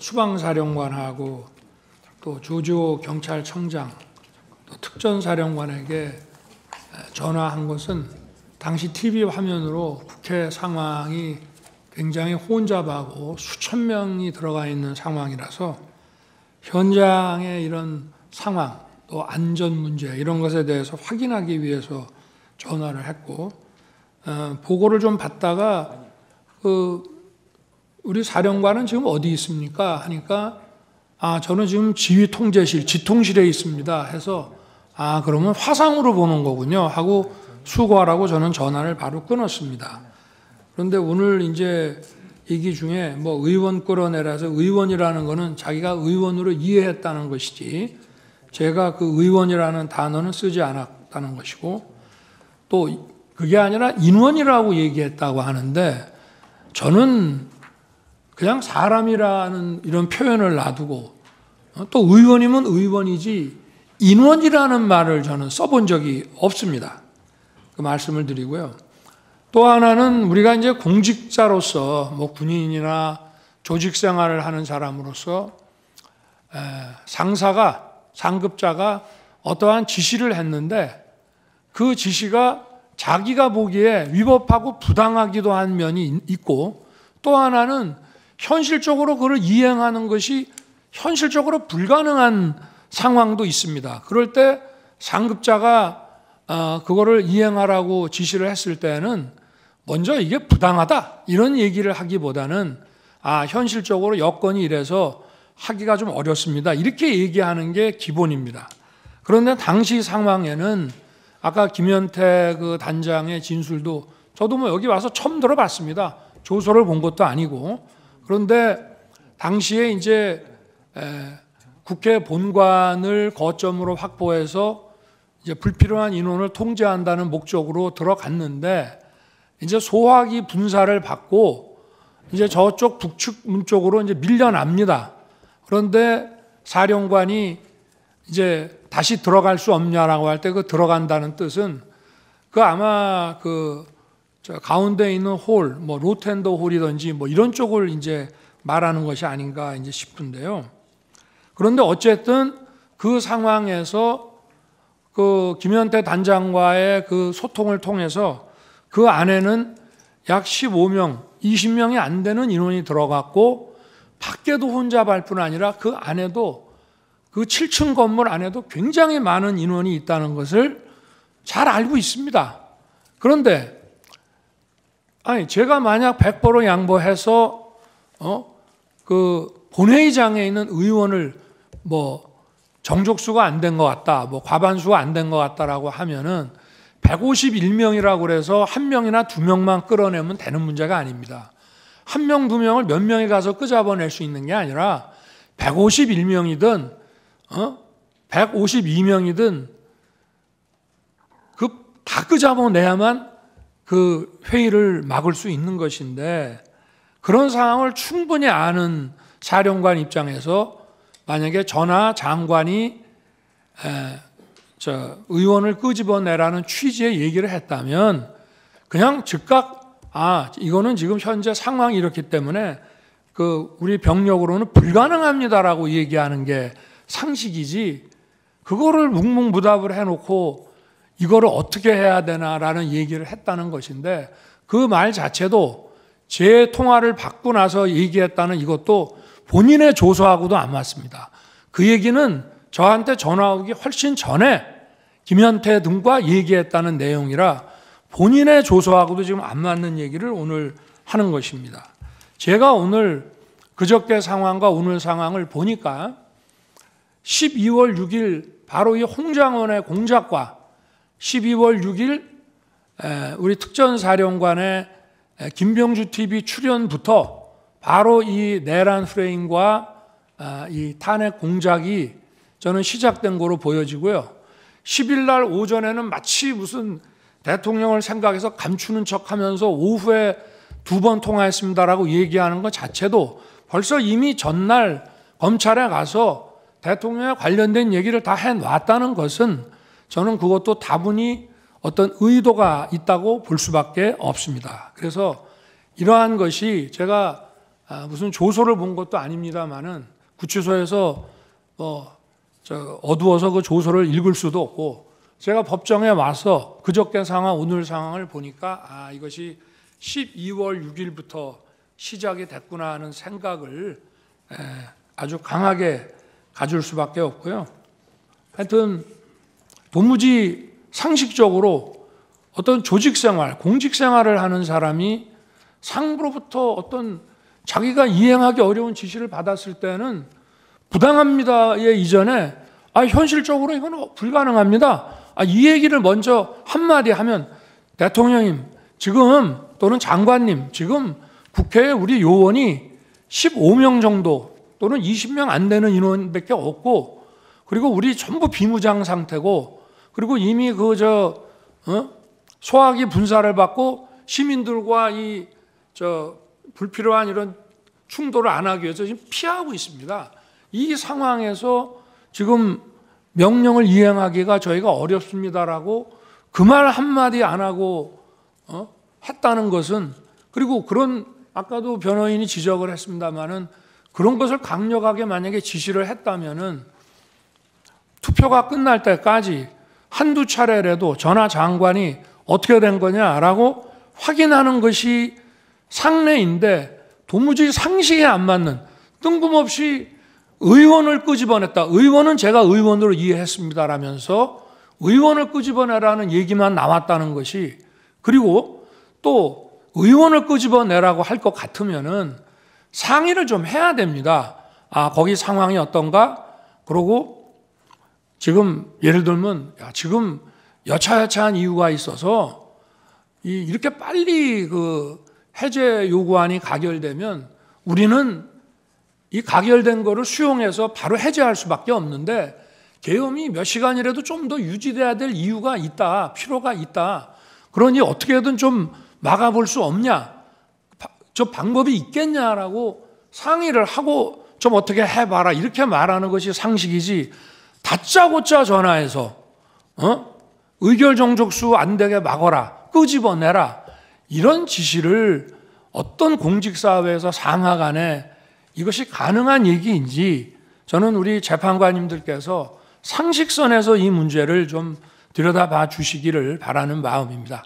수방사령관하고 또 조지호 경찰청장, 또 특전사령관에게 전화한 것은 당시 TV 화면으로 국회 상황이 굉장히 혼잡하고 수천 명이 들어가 있는 상황이라서 현장의 이런 상황, 또 안전 문제 이런 것에 대해서 확인하기 위해서 전화를 했고, 보고를 좀 받다가 우리 사령관은 지금 어디 있습니까? 하니까 저는 지금 지휘통제실, 지통실에 있습니다 해서 그러면 화상으로 보는 거군요 하고 수고하라고 저는 전화를 바로 끊었습니다. 그런데 오늘 이제 얘기 중에 뭐 의원 끌어내라서 의원이라는 거는 자기가 의원으로 이해했다는 것이지 제가 그 의원이라는 단어는 쓰지 않았다는 것이고, 또 그게 아니라 인원이라고 얘기했다고 하는데 저는 그냥 사람이라는 이런 표현을 놔두고 또 의원이면 의원이지 인원이라는 말을 저는 써본 적이 없습니다. 그 말씀을 드리고요. 또 하나는 우리가 이제 공직자로서 뭐 군인이나 조직 생활을 하는 사람으로서 상급자가 어떠한 지시를 했는데 그 지시가 자기가 보기에 위법하고 부당하기도 한 면이 있고, 또 하나는 현실적으로 그걸 이행하는 것이 현실적으로 불가능한 상황도 있습니다. 그럴 때 상급자가 그거를 이행하라고 지시를 했을 때는 먼저 이게 부당하다 이런 얘기를 하기보다는 현실적으로 여건이 이래서 하기가 좀 어렵습니다 이렇게 얘기하는 게 기본입니다. 그런데 당시 상황에는 아까 김현태 그 단장의 진술도 저도 뭐 여기 와서 처음 들어봤습니다. 조서를 본 것도 아니고. 그런데 당시에 이제 국회 본관을 거점으로 확보해서 이제 불필요한 인원을 통제한다는 목적으로 들어갔는데 이제 소화기 분사를 받고 이제 저쪽 북측문 쪽으로 이제 밀려납니다. 그런데 사령관이 이제 다시 들어갈 수 없냐라고 할 때 그 들어간다는 뜻은 아마 저 가운데 있는 홀, 뭐 로텐더 홀이든지 뭐 이런 쪽을 이제 말하는 것이 아닌가 이제 싶은데요. 그런데 어쨌든 그 상황에서 그 김현태 단장과의 그 소통을 통해서 그 안에는 약 15명, 20명이 안 되는 인원이 들어갔고 밖에도 혼잡할 뿐 아니라 그 안에도 그 7층 건물 안에도 굉장히 많은 인원이 있다는 것을 잘 알고 있습니다. 그런데 제가 만약 100% 양보해서 그 본회의장에 있는 의원을 뭐 정족수가 안 된 것 같다, 뭐 과반수가 안 된 것 같다라고 하면은 151명이라고 그래서 한 명이나 두 명만 끌어내면 되는 문제가 아닙니다. 한 명, 두 명을 몇 명이 가서 끄잡아낼 수 있는 게 아니라 151명이든 152명이든 다 끄잡아내야만 그 회의를 막을 수 있는 것인데, 그런 상황을 충분히 아는 사령관 입장에서 만약에 전하 장관이 의원을 끄집어내라는 취지의 얘기를 했다면 그냥 즉각 이거는 지금 현재 상황이 이렇기 때문에 우리 병력으로는 불가능합니다라고 얘기하는 게 상식이지, 그거를 묵묵부답을 해놓고 이거를 어떻게 해야 되나라는 얘기를 했다는 것인데, 그 말 자체도 제 통화를 받고 나서 얘기했다는 이것도 본인의 조서하고도 안 맞습니다. 그 얘기는 저한테 전화 오기 훨씬 전에 김현태 등과 얘기했다는 내용이라 본인의 조서하고도 지금 안 맞는 얘기를 오늘 하는 것입니다. 제가 오늘 그저께 상황과 오늘 상황을 보니까 12월 6일 바로 이 홍장원의 공작과 12월 6일 우리 특전사령관의 김병주 TV 출연부터 바로 이 내란 프레임과 이 탄핵 공작이 저는 시작된 거로 보여지고요. 10일 날 오전에는 마치 무슨 대통령을 생각해서 감추는 척하면서 오후에 2번 통화했습니다라고 얘기하는 것 자체도 벌써 이미 전날 검찰에 가서 대통령에 관련된 얘기를 다 해놨다는 것은 저는 그것도 다분히 어떤 의도가 있다고 볼 수밖에 없습니다. 그래서 이러한 것이 제가 무슨 조서를 본 것도 아닙니다만은 구치소에서 어두워서 그 조서를 읽을 수도 없고 제가 법정에 와서 그저께 상황 오늘 상황을 보니까 이것이 12월 6일부터 시작이 됐구나 하는 생각을 아주 강하게 가질 수밖에 없고요. 하여튼 도무지 상식적으로 어떤 조직생활, 공직생활을 하는 사람이 상부로부터 어떤 자기가 이행하기 어려운 지시를 받았을 때는 부당합니다의 이전에 현실적으로 이건 불가능합니다. 이 얘기를 먼저 한마디 하면 대통령님 지금 또는 장관님 지금 국회에 우리 요원이 15명 정도 또는 20명 안 되는 인원밖에 없고 그리고 우리 전부 비무장 상태고 그리고 이미 소화기 분사를 받고 시민들과 불필요한 이런 충돌을 안 하기 위해서 지금 피하고 있습니다. 이 상황에서 지금 명령을 이행하기가 저희가 어렵습니다라고 그 말 한마디 안 하고 했다는 것은 그리고 그런 아까도 변호인이 지적을 했습니다마는 그런 것을 강력하게 만약에 지시를 했다면은 투표가 끝날 때까지 한두 차례라도 전하 장관이 어떻게 된 거냐라고 확인하는 것이 상례인데 도무지 상식에 안 맞는 뜬금없이 의원을 끄집어냈다. 의원은 제가 의원으로 이해했습니다라면서 의원을 끄집어내라는 얘기만 나왔다는 것이 그리고 또 의원을 끄집어내라고 할 것 같으면은 상의를 좀 해야 됩니다. 거기 상황이 어떤가? 그러고 지금 예를 들면 지금 여차여차한 이유가 있어서 이렇게 빨리 그 해제 요구안이 가결되면 우리는 이 가결된 거를 수용해서 바로 해제할 수밖에 없는데 계엄이 몇 시간이라도 좀 더 유지돼야 될 이유가 있다. 필요가 있다. 그러니 어떻게든 좀 막아볼 수 없냐? 저 방법이 있겠냐라고 상의를 하고 좀 어떻게 해봐라. 이렇게 말하는 것이 상식이지. 다짜고짜 전화해서 의결 정족수 안 되게 막아라. 끄집어내라. 이런 지시를 어떤 공직사회에서 상하 간에 이것이 가능한 얘기인지 저는 우리 재판관님들께서 상식선에서 이 문제를 좀 들여다봐 주시기를 바라는 마음입니다.